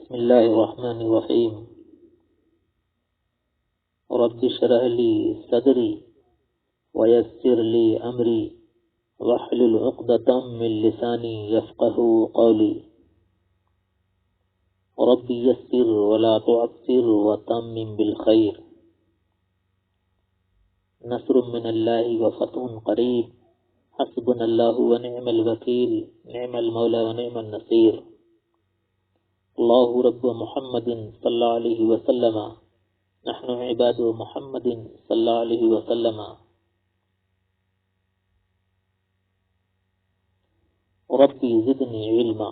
بسم الله الرحمن الرحيم. رب اشرح لي صدري ويسر لي أمري واحلل عقدة من لساني يفقهوا قولي. رب يسر ولا تعسر وتمم بالخير. نصر من الله وفتح قريب. حسبنا الله ونعم الوكيل. نعم المولى ونعم النصير. اللہ رب محمد صلی اللہ علیہ وسلم. نحن عباد محمد صلی اللہ علیہ وسلم. ربی زدنی علما.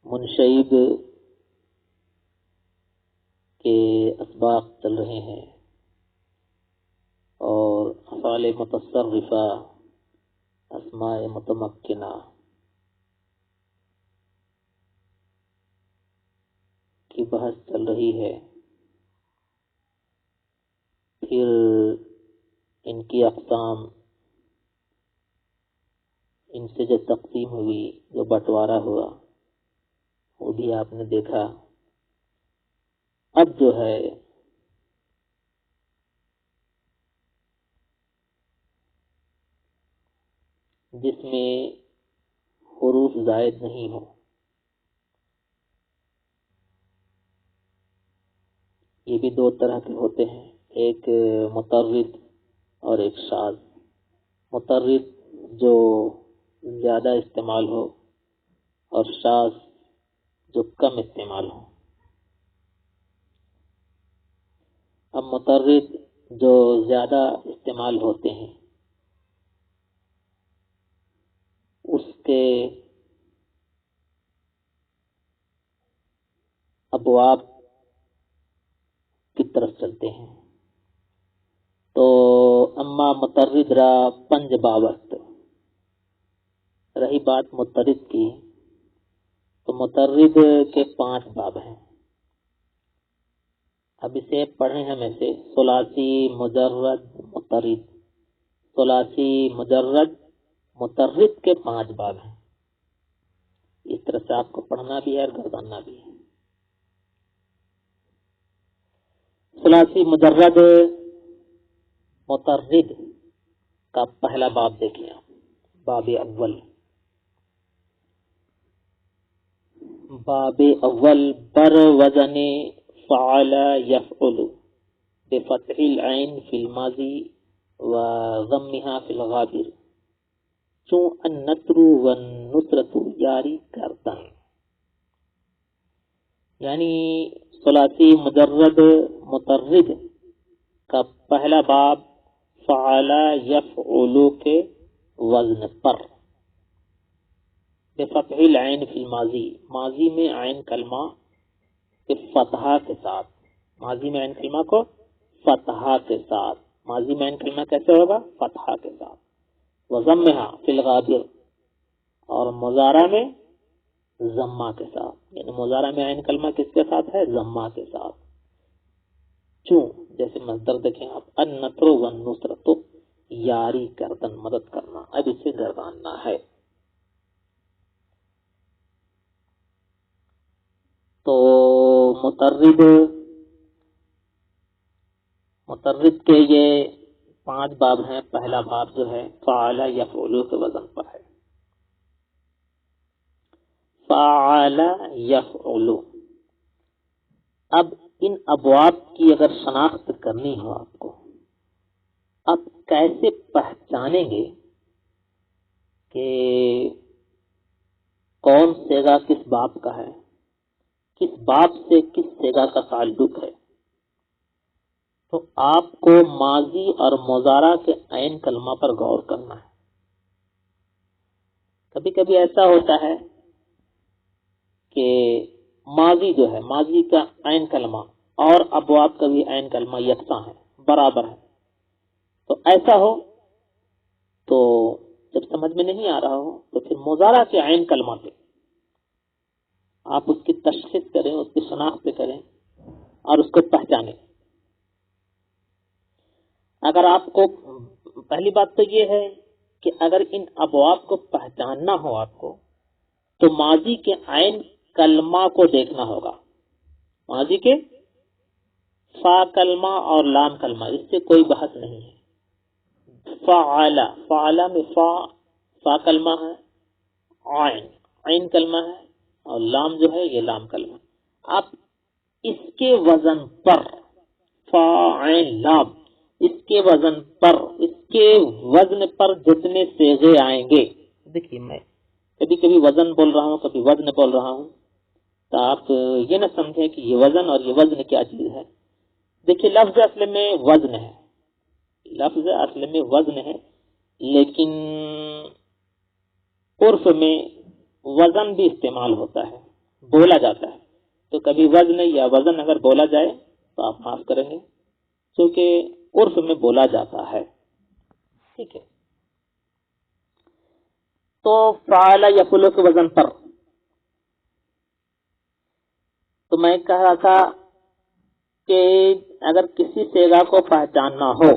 منشیب کے اسباق چل رہے ہیں اور افعال متصرفہ، اسماء متمکنہ کی بحث چل رہی ہے. پھر ان کی اقسام، ان سے جو تقسیم ہوئی، جو بٹوارا ہوا، وہ بھی آپ نے دیکھا. اب جو ہے جس میں حروف زائد نہیں ہو، یہ بھی دو طرح کے ہوتے ہیں، ایک مترد اور ایک شاذ. مترد جو زیادہ استعمال ہو اور شاذ جو کم استعمال ہو. اب مترد جو زیادہ استعمال ہوتے ہیں اس کے ابواب کی طرف چلتے ہیں. تو اما مترد را پنج باوست. رہی بات مترد کی، تو مترد کے 5 باب ہیں. اب اسے پڑھیں ہم ایسے: ثلاثی مجرد مترد. ثلاثی مجرد مترد کے 5 باب ہیں. اس طرح سے آپ کو پڑھنا بھی ہے اور گرداننا بھی ہے. ثلاثی مجرد مترد کا پہلا باب دیکھیں آپ. باب اول. باب اول بر وزن فعل یفعل بفتح العین فی الماضی و ضمها فی الغابر چون النصر والنصرۃ یاری کردن. یعنی ثلاثی مجرد مترد کا پہلا باب فعل یفعل کے وزن پر، بفتح العین فی الماضی، ماضی میں عین کلمہ کے فتحہ کے ساتھ. ماضی میں عین کلمہ کو فتحہ کے ساتھ. ماضی میں عین کلمہ کیسے ہوگا؟ فتحہ کے ساتھ. وضمها فی الغابر، اور مضارع میں ضمہ کے ساتھ. یعنی مضارع میں عین کلمہ کس کے ساتھ ہے؟ ضمہ کے ساتھ. چون، جیسے مصدر دیکھیں آپ، النصر والنصرۃ یاری کردن، مدد کرنا. اب اسے گرداننا ہے. تو مترد کے یہ 5 باب ہیں. پہلا باب جو ہے فعل یفعل کے وزن پر ہے. فعل یفعل. اب ان ابواب کی اگر شناخت کرنی ہو آپ کو، اب کیسے پہچانیں گے کہ کون صیغہ کس باب کا ہے، کس باب سے کس صیغہ کا تعلق ہے؟ تو آپ کو ماضی اور مضارع کے عین کلمہ پر غور کرنا ہے. کبھی کبھی ایسا ہوتا ہے کہ ماضی جو ہے، ماضی کا عین کلمہ اور ابواب کا بھی عین کلمہ یکساں ہے، برابر ہے. تو ایسا ہو تو جب سمجھ میں نہیں آ رہا ہو تو پھر مضارع کے عین کلمہ سے آپ اس کی تشخیص کریں، اس کی شناخت کریں اور اس کو پہچانیں. اگر آپ کو پہلی بات تو یہ ہے کہ اگر ان ابواب کو پہچاننا ہو آپ کو تو ماضی کے عین کلمہ کو دیکھنا ہوگا. ماضی کے فا کلمہ اور لام کلمہ، اس سے کوئی بحث نہیں ہے. فعلا میں فا کلمہ ہے، عین کلمہ ہے، اور لام جو ہے یہ لام کلمہ. آپ اس کے وزن پر فاعل لام، اس کے وزن پر، اس کے وزن پر جتنے صیغے آئیں گے، دیکھیے میں کبھی کبھی وزن بول رہا ہوں، کبھی وزن بول رہا ہوں، تو آپ یہ نہ سمجھیں کہ یہ وزن اور یہ وزن کیا چیز ہے. دیکھیے لفظ اصل میں وزن ہے، لفظ اصل میں وزن ہے، لیکن عرف میں وزن بھی استعمال ہوتا ہے، بولا جاتا ہے. تو کبھی وزن یا وزن اگر بولا جائے تو آپ معاف کریں گے، کیونکہ عرف میں بولا جاتا ہے. ٹھیک ہے، تو فعل یفعل کے وزن پر تو میں کہہ رہا تھا کہ اگر کسی صیغہ کو پہچاننا ہو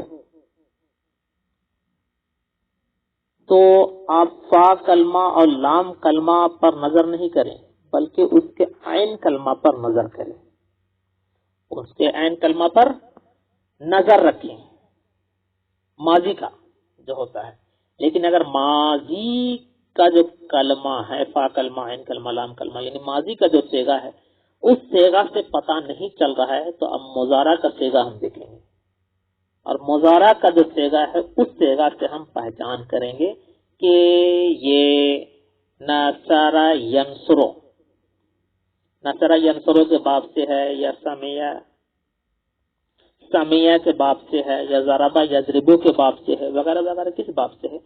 تو آپ فا کلمہ اور لام کلمہ پر نظر نہیں کریں، بلکہ اس کے عین کلمہ پر نظر کریں، اس کے عین کلمہ پر نظر رکھیں، ماضی کا جو ہوتا ہے. لیکن اگر ماضی کا جو کلمہ ہے، فا کلمہ عین کلمہ لام کلمہ، یعنی ماضی کا جو صیغہ ہے اس صیغہ سے پتہ نہیں چل رہا ہے، تو اب مضارع کا صیغہ ہم دیکھیں گے، اور مضارع کا جو صیغہ ہے اس صیغہ سے ہم پہچان کریں گے کہ یہ نصر ینصرو، نصر ینصرو کے باب سے ہے، یا سمیہ کے باب سے ہے، یا ضربہ یضربو کے باب سے ہے، وغیرہ وغیرہ کس باب سے ہے.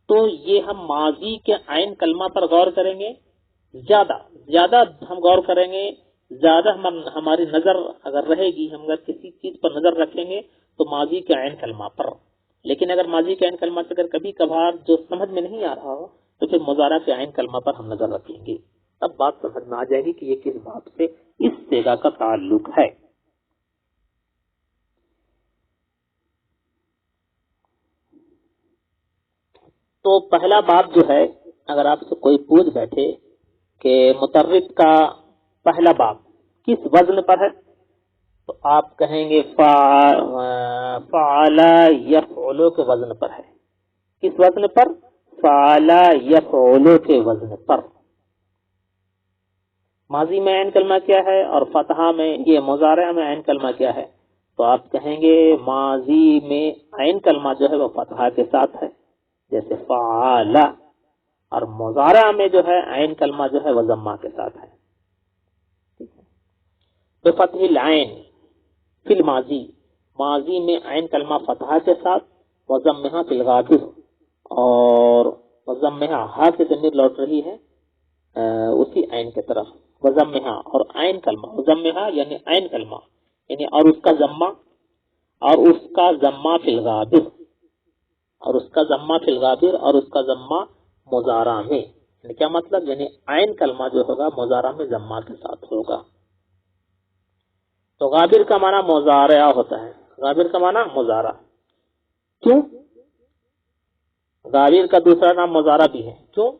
تو یہ ہم ماضی کے عین کلمہ پر غور کریں گے، زیادہ ہم غور کریں گے، زیادہ ہماری نظر اگر رہے گی، ہم اگر کسی چیز پر نظر رکھیں گے تو ماضی کے عین کلمہ پر. لیکن اگر ماضی کے عین کلمہ سے اگر کبھی کبھار جو سمجھ میں نہیں آ رہا ہو تو پھر مضارع کے عین کلمہ پر ہم نظر رکھیں گے، تب بات سمجھ میں آ جائے گی کہ یہ کس بات سے اس صیغہ کا تعلق ہے. تو پہلا باب جو ہے، اگر آپ سے کوئی پوچھ بیٹھے کہ مترک کا پہلا باب کس وزن پر ہے تو آپ کہیں گے فعل یفعل کے وزن پر ہے. کس وزن پر؟ فعل یفعل کے وزن پر. ماضی میں عین کلمہ کیا ہے اور فتحہ میں، یہ مضارع میں عین کلمہ کیا ہے؟ تو آپ کہیں گے ماضی میں عین کلمہ جو ہے وہ فتحہ کے ساتھ ہے، جیسے فعل، اور مضارع میں جو ہے عین کلمہ جو ہے وہ ضمہ کے ساتھ ہے. بفتح العین فی الماضی، ماضی میں عین کلمہ فتحہ کے ساتھ، وضمہ فی الغابر، اور وضمہ ہا سے ضمیر لوٹ رہی ہے اسی عین کی طرف، وضمہ اور عین کلمہ، وضمہ یعنی عین کلمہ یعنی اور اس کا ضمہ، اور اس کا ضمہ فی الغابر، اور اس کا ضمہ فی الغابر، اور اس کا ضمہ مضارع میں. یعنی کیا مطلب؟ یعنی عین کلمہ جو ہوگا مضارع میں ضمہ کے ساتھ ہوگا. تو غابر کا معنی مضارع ہوتا ہے، غابر کا معنی مضارع. کیوں؟ غابر کا دوسرا نام مضارع بھی ہے. کیوں؟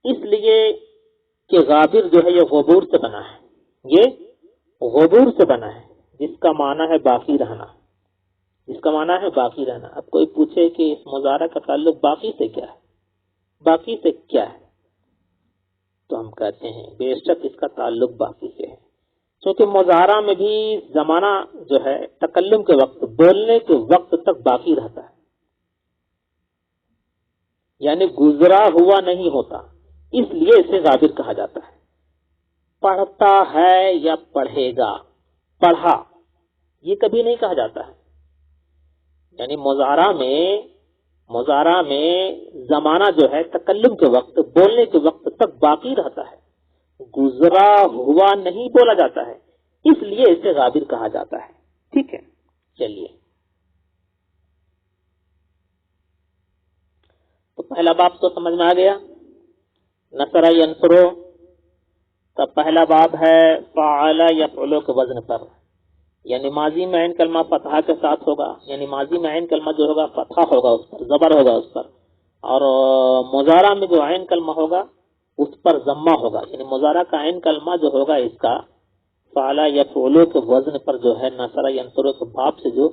اس لیے کہ غابر جو ہے یہ غبور سے بنا ہے، یہ غبور سے بنا ہے، جس کا معنی ہے باقی رہنا، جس کا معنی ہے باقی رہنا. اب کوئی پوچھے کہ اس مضارع کا تعلق باقی سے کیا ہے، باقی سے کیا ہے، تو ہم کہتے ہیں بے شک اس کا تعلق باقی سے ہے، کیونکہ مضارع میں بھی زمانہ جو ہے تکلم کے وقت، بولنے کے وقت تک باقی رہتا ہے، یعنی گزرا ہوا نہیں ہوتا، اس لیے اسے غابر کہا جاتا ہے. پڑھتا ہے یا پڑھے گا، پڑھا یہ کبھی نہیں کہا جاتا ہے. یعنی مضارع میں زمانہ جو ہے تکلم کے وقت، بولنے کے وقت تک باقی رہتا ہے، گزرا ہوا نہیں بولا جاتا ہے، اس لیے اسے غابر کہا جاتا ہے. ٹھیک ہے، چلیے تو پہلا باب تو سمجھ میں آ گیا، نصر ینصرو. تب پہلا باب ہے فعل یفعل کے وزن پر، یعنی ماضی میں عین کلمہ فتحہ کے ساتھ ہوگا، یعنی ماضی میں عین کلمہ جو ہوگا فتحہ ہوگا، اس پر زبر ہوگا، اس پر اور مضارع میں جو عین کلمہ ہوگا اس پر ضمہ ہوگا، یعنی مضارع کا عین کلمہ جو ہوگا اس کا فعل یفعل کے وزن پر جو ہے نصر ینصر کے باب سے جو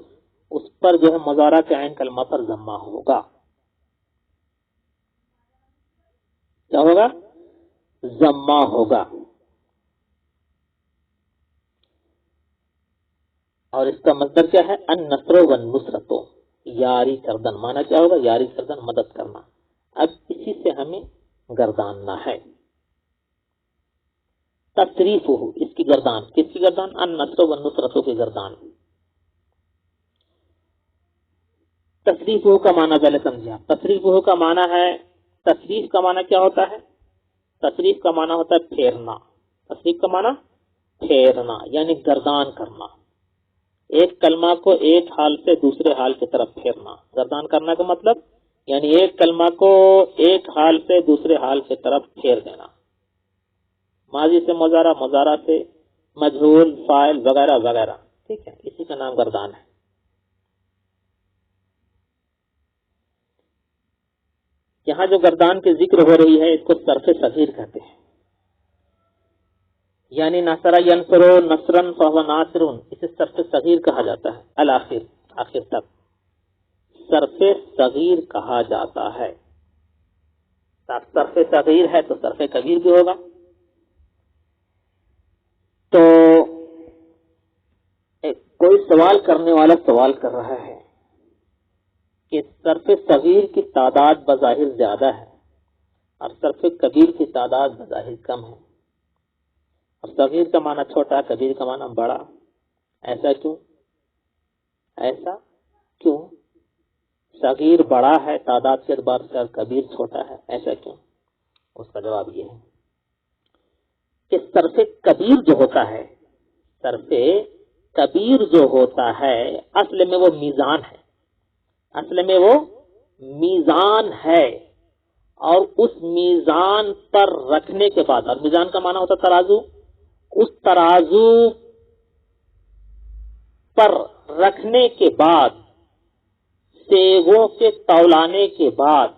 اس پر جو ہے مضارع کے عین کلمہ پر ضمہ ہوگا. کیا ہوگا؟ ضمہ ہوگا. اور اس کا مصدر کیا ہے؟ النصر والنصرت، یاری کردن. مانا کیا ہوگا؟ یاری کردن، مدد کرنا. اب اسی سے ہمیں گرداننا ہے. تصریف ہو، اس کی گردان. کس کی گردان؟ النصر والنصرت کی گردان. تصریف ہو کا معنی پہلے سمجھے آپ. تصریف ہو کا معنی ہے، تصریف کا معنی کیا ہوتا ہے؟ تصریف کا معنی ہوتا ہے پھیرنا. تصریف کا معنی پھیرنا یعنی گردان کرنا. ایک کلمہ کو ایک حال سے دوسرے حال کی طرف پھیرنا. گردان کرنا کا مطلب یعنی ایک کلمہ کو ایک حال سے دوسرے حال کی طرف پھیر دینا. ماضی سے مضارع، مضارع سے مجہول، فاعل وغیرہ وغیرہ. ٹھیک ہے، اسی کا نام گردان ہے. یہاں جو گردان کی ذکر ہو رہی ہے اس کو صرف صغیر کہتے ہیں. یعنی نصر ینصر نصرا فهو ناصر، اسے صرف صغیر کہا جاتا ہے. الاخر، آخر تک صرف صغیر کہا جاتا ہے. صرف صغیر ہے تو صرف کبیر بھی ہوگا. تو کوئی سوال کرنے والا سوال کر رہا ہے کہ صرف صغیر کی تعداد بظاہر زیادہ ہے اور صرف کبیر کی تعداد بظاہر کم ہے. اور صغیر کا معنی چھوٹا، کبیر کا معنی بڑا. ایسا کیوں؟ ایسا کیوں؟ صغیر بڑا ہے تعداد کے اعتبار سے اور کبیر چھوٹا ہے، ایسا کیوں؟ اس کا جواب یہ ہے کہ صرف کبیر جو ہوتا ہے، صرف کبیر جو ہوتا ہے اصل میں وہ میزان ہے. اصل میں وہ میزان ہے، اور اس میزان پر رکھنے کے بعد، اور میزان کا معنی ہوتا ترازو، اس ترازو پر رکھنے کے بعد، سیغوں کے تولانے کے بعد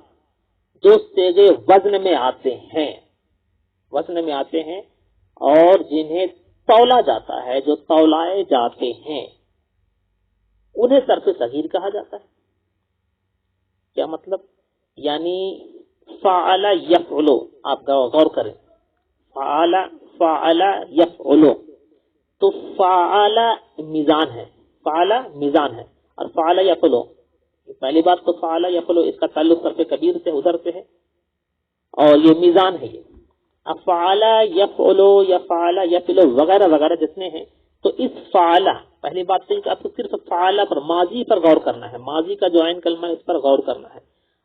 جو سیغے وزن میں آتے ہیں، وزن میں آتے ہیں اور جنہیں تولا جاتا ہے، جو تولائے جاتے ہیں، انہیں صرف صغیر کہا جاتا ہے. کیا مطلب؟ یعنی فعل یفعل، آپ غور کریں، فعل یفعل، تو فعل میزان ہے، فعل میزان ہے، اور فعل یفعل، پہلی بات تو فعل یفعل اس کا تعلق صرف کبیر سے، ادھر سے ہے، اور یہ میزان ہے. یہ افعل یفعل یا فعل یفعل وغیرہ وغیرہ جتنے ہیں، تو اس فعل، پہلی بات تو کہ آپ کو صرف فعل پر، ماضی پر غور کرنا ہے. ماضی کا جو عین کلمہ ہے اس پر غور کرنا ہے.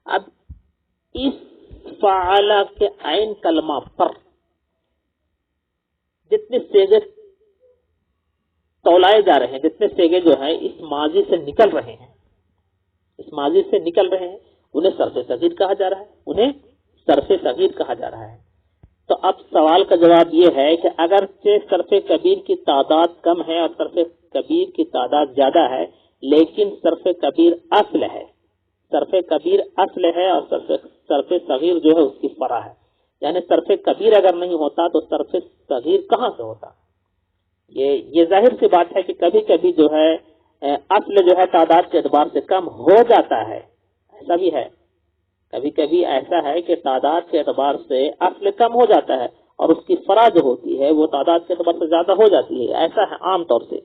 اب اس فعل کے عین کلمہ پر جتنے سیغے تولائے جا رہے ہیں، جتنے سیغے جو ہیں اس ماضی سے نکل رہے ہیں، اس ماضی سے نکل رہے ہیں، انہیں صرف صغیر کہا جا رہا ہے، انہیں صرف صغیر کہا جا رہا ہے. تو اب سوال کا جواب یہ ہے کہ اگرچہ صرف کبیر کی تعداد کم ہے اور صرف کبیر کی تعداد زیادہ ہے، لیکن صرف کبیر اصل ہے، صرف کبیر اصل ہے، اور صرف صغیر جو ہے اس کی فرع ہے. یعنی صرف کبیر اگر نہیں ہوتا تو صرف صغیر کہاں سے ہوتا؟ یہ ظاہر سی بات ہے کہ کبھی کبھی جو ہے اصل جو ہے تعداد کے اعتبار سے کم ہو جاتا ہے. ایسا بھی ہے، کبھی کبھی ایسا ہے کہ تعداد کے اعتبار سے اصل کم ہو جاتا ہے اور اس کی فرع جو ہوتی ہے وہ تعداد کے اعتبار سے زیادہ ہو جاتی ہے. ایسا ہے عام طور سے،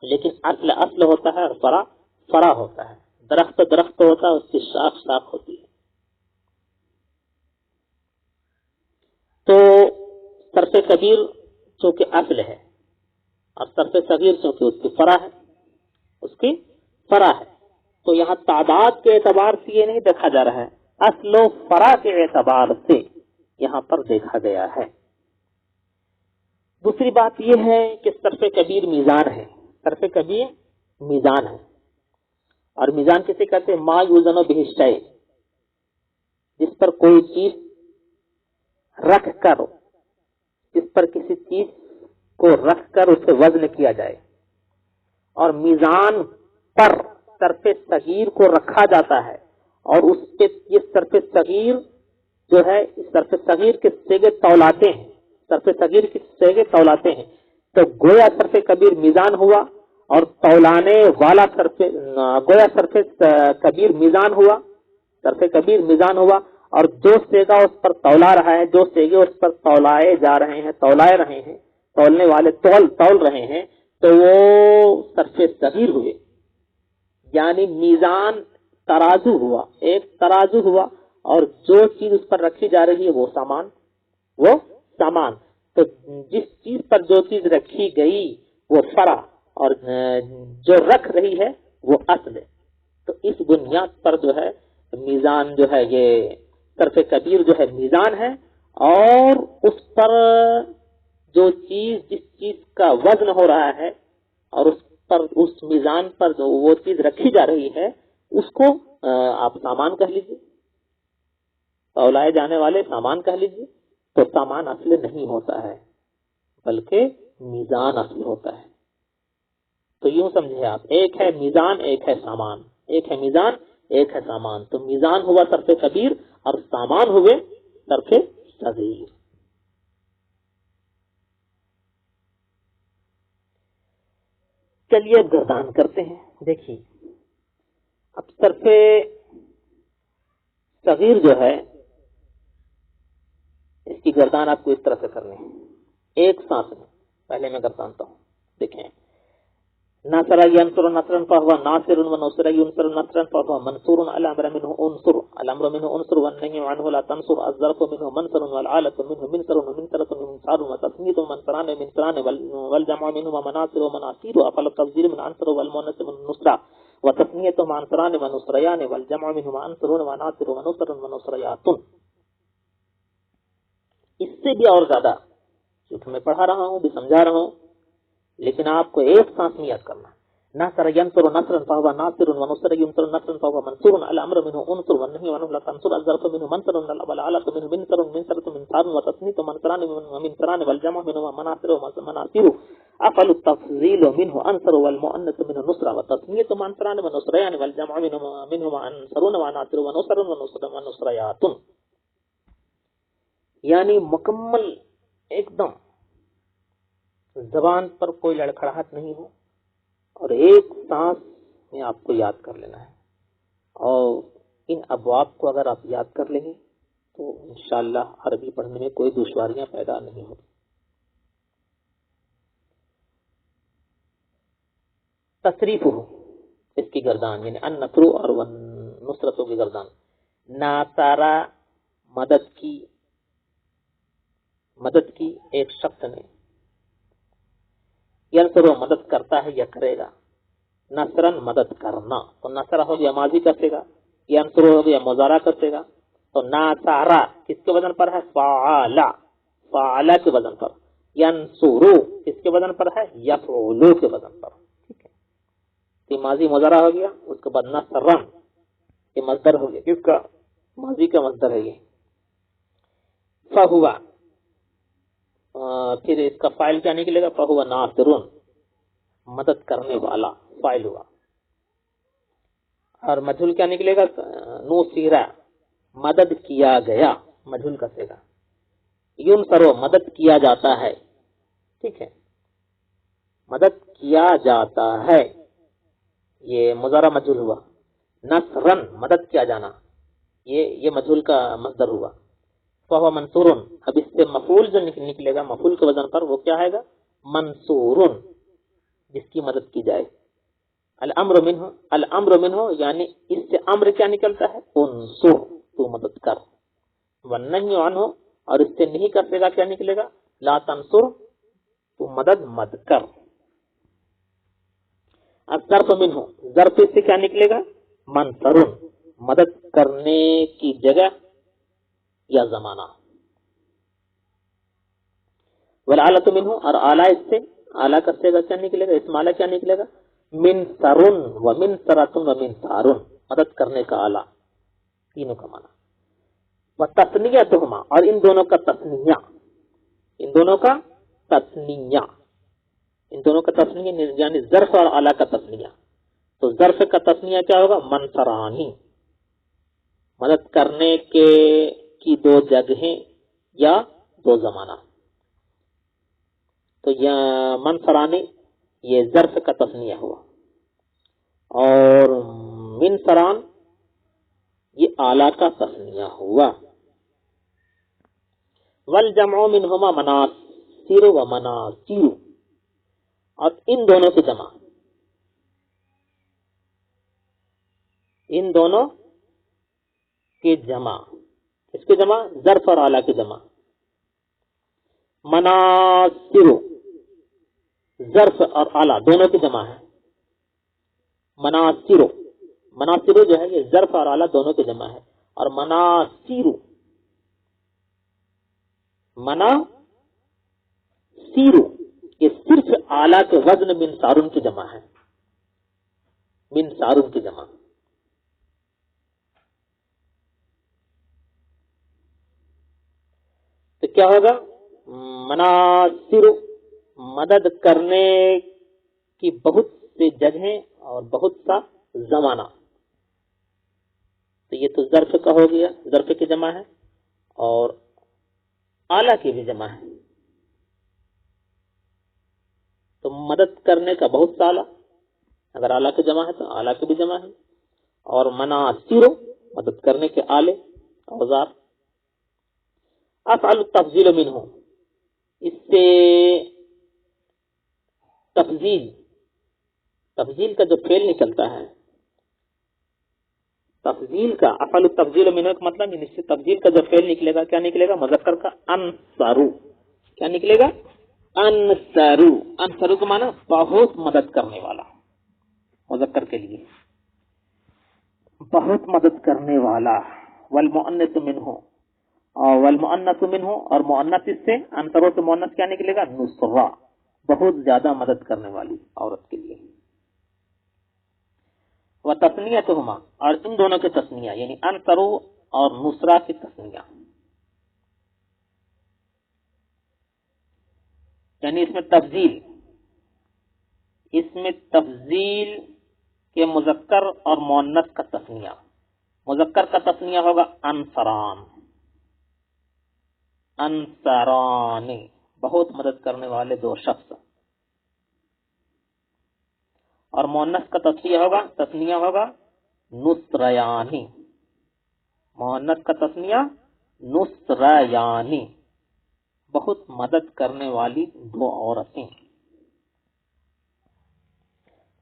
لیکن اصل اصل ہوتا ہے اور فرع فرع ہوتا ہے. درخت درخت ہوتا ہے، اس کی شاخ شاخ ہوتی ہے. تو صرف کبیر چونکہ اصل ہے اور صرف صغیر چونکہ اس کی فرع ہے، اس کی فرع ہے، تو یہاں تعداد کے اعتبار سے یہ نہیں دیکھا جا رہا ہے، اصل و فرع کے اعتبار سے یہاں پر دیکھا گیا ہے. دوسری بات یہ ہے کہ صرف کبیر میزان ہے. صرف کبیر میزان ہے، اور میزان کسے کہتے ہیں؟ ما یوزن بہ الشیء، جس پر کوئی چیز رکھ کر، جس پر کسی چیز کو رکھ کر اسے وزن کیا جائے. اور میزان پر صرف صغیر کو رکھا جاتا ہے اور اس پہ یہ صرف صغیر جو ہے صرف صغیر کے صیغے تولاتے ہیں، صرف صغیر کے صیغے تولاتے ہیں، تو گویا صرف کبیر میزان ہوا اور تولانے والا گویا صرف کبیر میزان ہوا، صرف کبیر میزان ہوا، اور جو صیغہ اس پر تولا رہا ہے، جو صیغے اس پر تولائے جا رہے ہیں، تولائے رہے ہیں، تولنے والے تول رہے ہیں، تو وہ صرف صغیر ہوئے، یعنی میزان ترازو ہوا، ایک ترازو ہوا، اور جو چیز اس پر رکھی جا رہی ہے وہ سامان، تو جس چیز پر جو چیز رکھی گئی وہ فرع، اور جو رکھ رہی ہے وہ اصل ہے۔ تو اس بنیاد پر جو ہے میزان جو ہے، یہ صرف کبیر جو ہے میزان ہے، اور اس پر جو چیز جس چیز کا وزن ہو رہا ہے اور اس میزان پر جو وہ چیز رکھی جا رہی ہے اس کو آپ سامان کہہ لیجیے، تولائے جانے والے سامان کہہ لیجیے۔ تو سامان اصل نہیں ہوتا ہے بلکہ میزان اصل ہوتا ہے۔ تو یوں سمجھے آپ، ایک ہے میزان، ایک ہے سامان، ایک ہے میزان، ایک ہے سامان۔ تو میزان ہوا صرف کبیر اور سامان ہوئے صرف صغیر۔ چلیے اب گردان کرتے ہیں۔ دیکھیے اب صرف صغیر جو ہے اس کی گردان آپ کو اس طرح سے کرنی ہے، ایک سانس میں۔ پہلے میں گردانتا ہوں، دیکھیں، ناصر ینصر نصرا فهو ناصر ونصر ينصر نصرا فهو منصور، الامر منه انصر، الامر منه انصر والنهي عنه لا تنصر، الظرف منه منصر والعالة منه منصر ومنصرة منصار وتثنية منصران منصران والجمع منه مناصر ومناصير، افعل التفضيل من انصر والمؤنث من نصرة، وتثنية منصران ونصريان والجمع منه منصر وناصر ونصر ونصريات۔ اس سے بھی اور زیادہ، کیونکہ میں پڑھا رہا ہوں بھی سمجھا رہا ہوں، لیکن آپ کو ایک سانس میں یاد کرنا ہے۔ ناصر ینصر نصرا فهو ناصر ونصر ينصر نصرا فهو منصور، الامر منه انصر والنهي عنه لا تنصر، الظرف منه منصر والعالة منه منصر منصرة منصار وتثنية منصران ومنصران والجمع منه مناصر ومناصير، افعل التفضيل منه انصر والمؤنث منه نصرة، وتثنية منصران ونصريان والجمع منه منصرون وناصر ونصر ونصريات۔ یعنی مکمل ایک دم زبان پر کوئی لڑکھڑاہٹ نہیں ہو، اور ایک سانس میں آپ کو یاد کر لینا ہے، اور ان ابواب کو اگر آپ یاد کر لیں گے تو انشاءاللہ عربی پڑھنے میں کوئی دشواریاں پیدا نہیں ہوگی۔ تصریف ہو اس کی گردان، یعنی النصر اور نصرتوں کی گردان۔ ناصرہ مدد کی ایک شخص نے، ینصر مدد کرتا ہے یا کرے گا، نصرن مدد کرنا، تو نصرہ ہو گیا ماضی کا صیغہ، ینصر ہو گیا مضارع کا صیغہ، تو ناصرہ کس کے وزن پر ہے؟ فعلا کے وزن پر، ینصرو کس کے وزن پر ہے؟ یفعلو کے وزن پر، ٹھیک ہے۔ یہ ماضی مضارع ہو گیا، اس کے بعد نصرن یہ مصدر ہو گیا، کس کا؟ ماضی کا مصدر ہے یہ۔ فہوا پھر اس کا فاعل کیا نکلے گا؟ فہو ناصرون، مدد کرنے والا فاعل ہوا، اور مجھول کیا نکلے گا؟ نوصیرہ، مدد کیا گیا، مجھول کا صیغہ۔ ینصرو مدد کیا جاتا ہے، ٹھیک ہے، مدد کیا جاتا ہے، یہ مضارع مجھول ہوا۔ نصرن مدد کیا جانا، یہ مجھول کا مصدر ہوا۔ فہو منصورن، اب اس سے مفعول جو نکلے گا مفعول کے وزن پر، وہ کیا ہے گا؟ منصورن، جس کی مدد کی جائے۔ الامر منہ یعنی اس سے امر کیا نکلتا ہے؟ انصر، تو مدد کر۔ والنہی عنہ، اور اس سے نہیں کرنے کا کیا نکلے گا؟ لا تنصر، تو مدد مت کر۔ الظرف منہ، ظرف سے کیا نکلے گا؟ منصرن، مدد کرنے کی جگہ یا زمانہ۔ والآلۃ منہ، اور آلہ اس سے، آلہ کا صیغہ کیا نکلے گا؟ اسم آلہ کیا نکلے گا؟ منصرن ومنصرۃ ومنصارن، مدد کرنے کا آلہ، تینوں کا معنی۔ وتثنیتہما، اور ان دونوں کا تثنیہ، ان دونوں کا تثنیہ یعنی ظرف اور آلہ کا تثنیہ۔ تو ظرف کا تثنیہ کیا ہوگا؟ منصرانی، مدد کرنے کے کی دو جگہیں یا دو زمانہ. تو یہ منصرانی یہ ظرف کا تثنیہ ہوا، اور منصران یہ آلہ کا تثنیہ ہوا. والجمع منہما مناصر و مناصر، اور ان دونوں کی جمع، ان دونوں کی جمع، اس کی جمع ظرف اور آلہ کی جمع. مناصر ظرف اور آلہ دونوں کی جمع ہے. مناصر، مناصر جو ہے یہ ظرف اور آلہ دونوں کی جمع ہے. اور مناصر، مناصر یہ صرف آلہ کے وزن منصارن کی جمع ہے، منصارن کی جمع. تو کیا ہوگا؟ مناصر مدد کرنے کی بہت سی جگہیں اور بہت سا زمانہ. تو یہ تو ظرف کا ہو گیا، ظرف کی جمع ہے، اور آلہ کی بھی جمع ہے. تو مدد کرنے کا بہت سا آلہ، اگر آلہ کی جمع ہے تو آلہ کی بھی جمع ہے. اور مناصر مدد کرنے کے آلے، اوزار. افعل التفضیل منہ، اس سے تفضیل، تفضیل کا جو فعل نکلتا ہے، تفضیل کا افعل التفضیل منہ کا مطلب اس سے تفضیل کا جو فعل نکلے گا، کیا نکلے گا؟ مذکر کا انصرو. کیا نکلے گا؟ انصرو. انصرو کا معنی بہت مدد کرنے والا، مذکر کے لیے بہت مدد کرنے والا. والمؤنث منہ، اور والمؤنث منہ، اور مؤنث اس سے، انصرو سے مؤنث کیا نکلے گا؟ نصرہ، بہت زیادہ مدد کرنے والی عورت کے لیے. وتثنیتہما، اور ان دونوں کے تثنیہ، یعنی انصرو اور نصرہ کی تثنیہ، یعنی اس میں تفضیل، اس میں تفضیل کے مذکر اور مؤنث کا تثنیہ. مذکر کا تثنیہ ہوگا انصران، انصرانی، بہت مدد کرنے والے دو شخص. اور مؤنث کا تثنیہ ہوگا نصریانی، مؤنث کا تثنیہ نصریانی، بہت مدد کرنے والی دو عورتیں.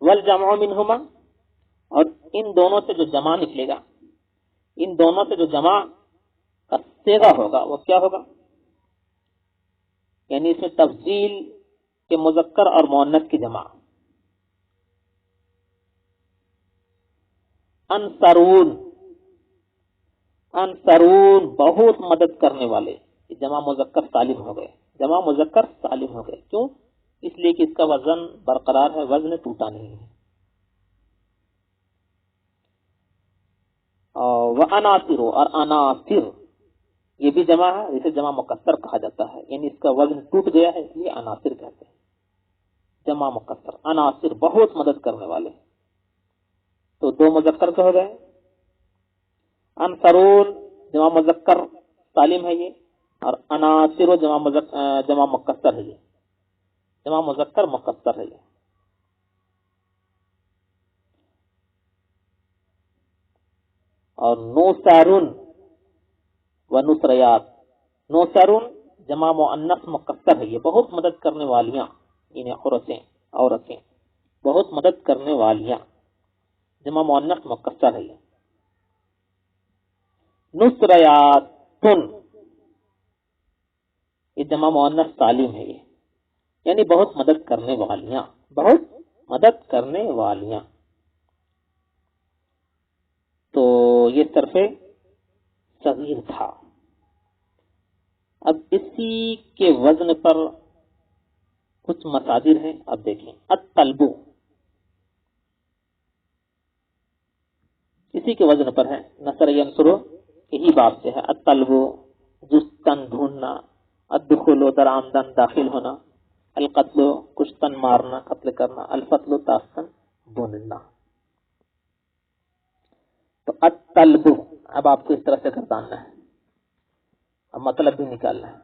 والجمع منہما، اور ان دونوں سے جو جمع نکلے گا، ان دونوں سے جو جمع کا صیغہ ہوگا وہ کیا ہوگا؟ یعنی اس میں تفضیل کے مذکر اور مؤنث کی جمع. انصرون، انصرون بہت مدد کرنے والے، جمع مذکر سالم ہو گئے، جمع مذکر سالم ہو گئے. کیوں؟ اس لیے کہ اس کا وزن برقرار ہے، وزن ٹوٹا نہیں ہے. وعناصر، اور عناصر یہ بھی جمع ہے، اسے جمع مکسر کہا جاتا ہے، یعنی اس کا وزن ٹوٹ گیا ہے، اس لیے عناصر کہتے ہیں. جمع مکسر، عناصر بہت مدد کرنے والے. تو دو مذکر کے ہو گئے. انصرون جمع مذکر سالم ہے یہ، اور عناصر جمع مکسر ہے یہ، جمع مذکر مکسر ہے یہ. اور نوسارون و نصریات، نوسارون جمع مؤنث مکسر ہے یہ، بہت مدد کرنے والیاں، یعنی عورتیں بہت مدد کرنے والیاں، جمع مؤنث مکسر ہے یہ. نصریاتن یہ جمع مؤنث سالم ہے یہ، یعنی بہت مدد کرنے والیاں، بہت مدد کرنے والیاں. تو یہ صرف صغیر تھا. اب اسی کے وزن پر کچھ مصادر ہیں، اب دیکھیں. الطلب اسی کے وزن پر ہے، نصر ینصر یہی باب سے ہے. الطلب جستن ڈھونڈنا، الدخول در آمدن داخل ہونا، القتل کشتن مارنا قتل کرنا، الفتل تاستن بوننا. تو الطلب، اب آپ کو اس طرح سے گرداننا ہے، اب مطلب بھی نکالنا ہے.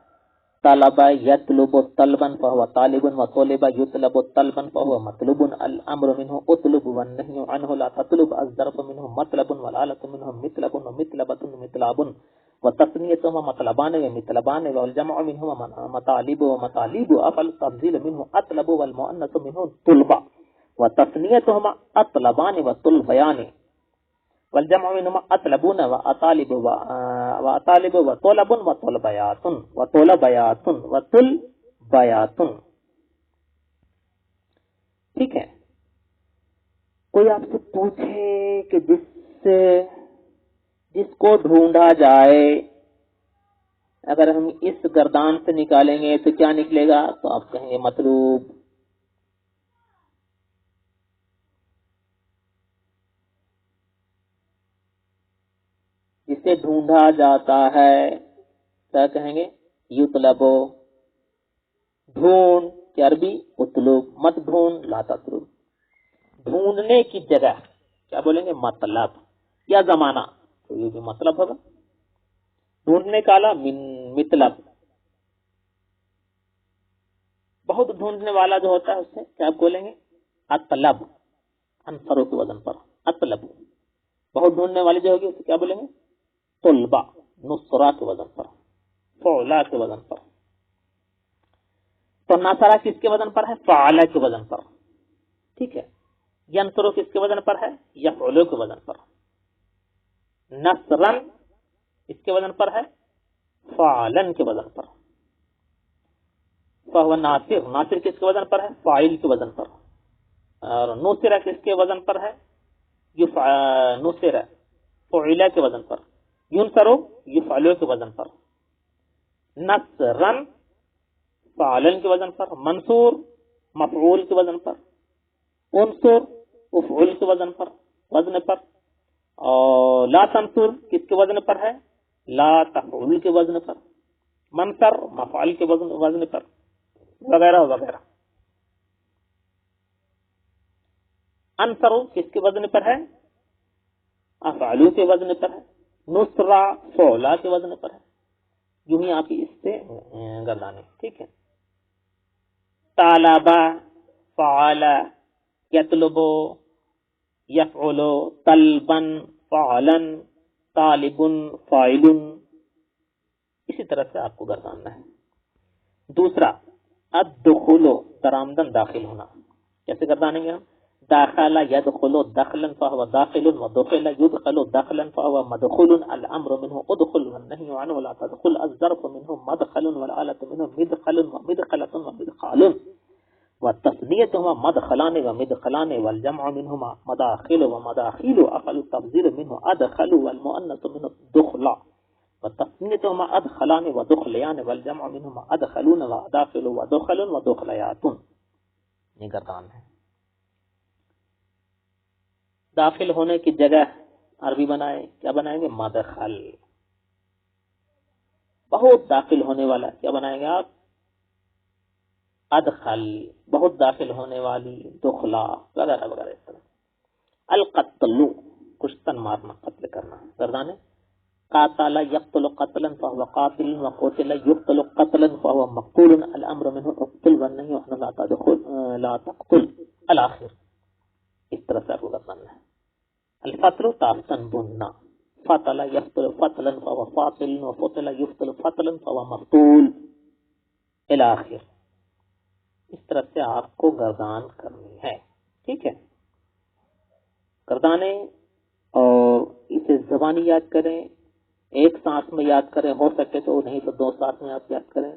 طلبا یطلب طلبا فهو طالب وطلب یطلب طلبا فهو مطلوب. الامر منه اطلب والنهي عنه لا تطلب. الظرف منه مطلب والآلة منه مطلب ومطلبة مطلاب وتثنيتهما مطلبان ومطلبان والجمع منهما مطالب ومطالب. افعل التفضيل منه اطلب والمؤنث منه طلبا وتثنيتهما اطلبان وطلبيان والجمع منهما اطلبون واطالب واطالب وطلب وطلبيات وطلبيات وطلبيات. ٹھیک ہے. کوئی آپ سے پوچھے کہ جس کو ڈھونڈا جائے، اگر ہم اس گردان سے نکالیں گے تو کیا نکلے گا؟ تو آپ کہیں گے مطلوب. جسے ڈھونڈا جاتا ہے کیا کہیں گے؟ یطلبو. ڈھونڈ کی عربی اطلب، مت ڈھونڈ لا تطلب. ڈھونڈنے کی جگہ کیا بولیں گے؟ مطلب یا زمانہ، تو یہ بھی مطلب ہوگا. ڈھونڈنے کا اعلیٰ مطلب. بہت ڈھونڈنے والا جو ہوتا ہے اس سے کیا بولیں گے؟ اطلب. انصروں کے وزن پر اطلب. بہت ڈھونڈنے والی جو ہوگی اسے کیا بولیں گے؟ طلبہ. نصرہ کے وزن پر، فعلا کے وزن پر. تو نصرہ کس کے وزن پر ہے؟ فعلا کے وزن پر. ٹھیک ہے. ینصرو کس کے وزن پر ہے؟ یفعلو کے وزن پر. نصرن اس کے وزن پر ہے؟ فعلن کے وزن پر. فہو ناصر. ناصر کس کے وزن پر ہے؟ فاعل کے وزن پر. اور نصرہ کس کے وزن پر ہے؟ نصرہ فعلا کے وزن پر. ینصرو یفعلو کے وزن پر. نصرن فعلن کے وزن پر. منصور مفعول کے وزن پر. انصر افعول کے وزن پر. اور لا تنصر کس کے وزن پر ہے؟ لا تفعول کے وزن پر. منصر مفعول کے وزن پر، وغیرہ وغیرہ. انصر کس کے وزن پر ہے؟ افعلو کے وزن پر ہے. نصرہ فعلا کے وزن پر ہے. یوں ہی آپ اس سے گردانے. ٹھیک ہے. طالبہ فعلا یطلبو یفعلو طلبن فعلن طالبن فاعلن. اسی طرح سے آپ کو گرداننا ہے. دوسرا الدخول درآمدن داخل ہونا. کیسے گردانیں گے ہم؟ داخل يدخل دخلا فهو داخل ودخل يدخل دخلا فهو مدخول. الامر منه ادخل والنهي عنه لا تدخل. الظرف منه مدخل والآلة منه مدخل ومدخلة ومدخال وتثنيتهما مدخلان ومدخلان والجمع منهما مداخل ومداخيل. افعل التفضيل منه ادخل والمؤنث منه دخلا وتثنيتهما ادخلان ودخليان والجمع منهما ادخلون وداخل ودخل ودخليات. یہ گردان ہے. داخل ہونے کی جگہ عربی بنائے، کیا بنائیں گے؟ مدخل. بہت داخل ہونے والا کیا بنائیں گے آپ؟ ادخل. بہت داخل ہونے والی دخلا وغیرہ وغیرہ اس طرح. القتل کشتن مارنا، قتل کرنا. گردانے قاتل یقتل قتلا فهو قاتل وقتل يقتل قتلا فهو مقتول. الامر منه اقتل والنهي عنه لا تدخل لا تقتل الاخر. اس طرح سے آپ کو کرنا ہے. الفصل تافتن بننا. فصل یفتل فصلا فهو فاصل وفصل یفتل فصلا فهو مفصول الى آخر. اس طرح سے آپ کو گردان کرنی ہے. ٹھیک ہے. گردانے اور اسے زبانی یاد کریں، ایک سانس میں یاد کریں، ہو سکے تو نہیں تو 2 سانس میں آپ یاد کریں،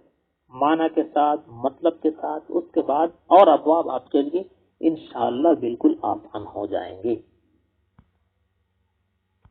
معنی کے ساتھ، مطلب کے ساتھ. اس کے بعد اور ابواب آپ کے لیے انشاءاللہ بالکل آسان ہو جائیں گے.